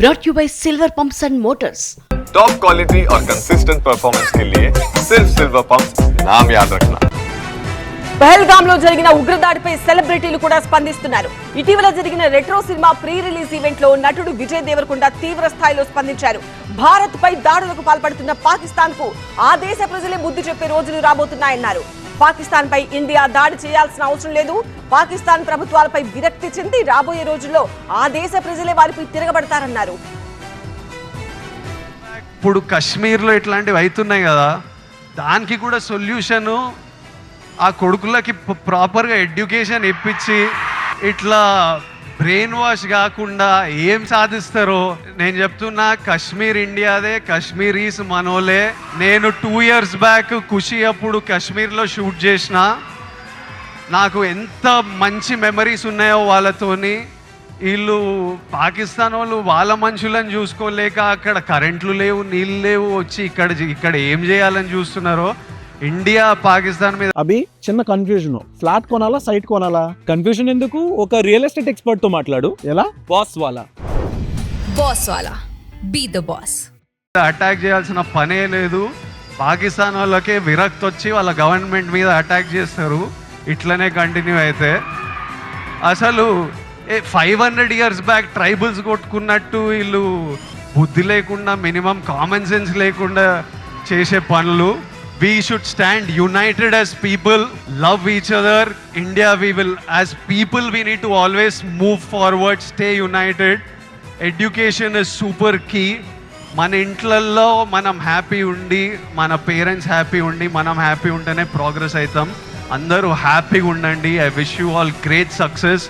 brought you by Silver Pumps and Motors. Top quality और consistent performance के लिए सिर्फ सिल्वर पंप्स नाम याद रखना. పహల్గామ్ లో జరిగిన ఉగ్రదాడిపై సెలబ్రిటీలు కూడా స్పందిస్తున్నారు. ఇటీవల జరిగిన retro cinema pre release event లో నటుడు విజయ్ దేవరకొండ తీవ్ర స్థాయిలో స్పందించారు. భారత్ పై దాడులకు పాల్పడుతున్న పాకిస్తాన్ కు ఆ దేశ ప్రజలే బుద్ధి చెప్పే రోజులు రాబోతున్నాయన్నారు. పాకిస్తాన్ పై ఇండియా దాడి చేయాల్సిన అవసరం లేదు. పాకిస్తాన్ ప్రభుత్వాలపై విరక్తి చెంది రాబోయే రోజుల్లో ఆ దేశ ప్రజలే వారిపై తిరగబడతారన్నారు. ఇప్పుడు కాశ్మీర్లో ఇట్లాంటివి అవుతున్నాయి కదా, దానికి కూడా సొల్యూషను ఆ కొడుకులకి ప్రాపర్గా ఎడ్యుకేషన్ ఇప్పించి ఇట్లా బ్రెయిన్ వాష్ కాకుండా ఏం సాధిస్తారో నేను చెప్తున్నా. కాశ్మీర్ ఇండియాదే, కాశ్మీరీస్ మనోలే. నేను 2 years బ్యాక్ ఖుషి అప్పుడు కాశ్మీర్లో షూట్ చేసిన. నాకు ఎంత మంచి మెమరీస్ ఉన్నాయో వాళ్ళతోని. వీళ్ళు పాకిస్తాన్ వాళ్ళు వాళ్ళ మనుషులను చూసుకోలేక అక్కడ కరెంట్లు లేవు, నీళ్ళు లేవు, వచ్చి ఇక్కడ ఏం చేయాలని చూస్తున్నారో. ఇండియా పాకిస్తాన్ మీద అభి చిన్న కన్ఫ్యూజన్, ఫ్లాట్ కొనాలా సైట్ కొనాలా? కన్ఫ్యూజన్ ఎందుకు, ఒక రియల్ ఎస్టేట్ ఎక్స్పర్ట్ తో మాట్లాడు. ఎలా? బాస్ వాలా బీ ద బాస్. అటాక్ చేయాల్సిన పనే లేదు. పాకిస్తాన్ వాళ్ళకే విరక్తి వచ్చి వాళ్ళ గవర్నమెంట్ మీద అటాక్ చేస్తారు. ఇట్లనే కంటిన్యూ అయితే అసలు 500 years బ్యాక్ ట్రైబల్స్ కొట్టుకున్నట్టు వీళ్ళు బుద్ధి లేకుండా, మినిమం కామన్ సెన్స్ లేకుండా చేసే పనులు. We should stand united as people, love each other. India, as people, we need to always move forward, stay united. Education is super key. మన ఇంట్లల్లో మనం హ్యాపీ ఉండి, మన పేరెంట్స్ హ్యాపీ ఉండి, మనం హ్యాపీ ఉంటేనే ప్రోగ్రెస్ అవుతాం. అందరూ హ్యాపీగా ఉండండి. I wish you all great success.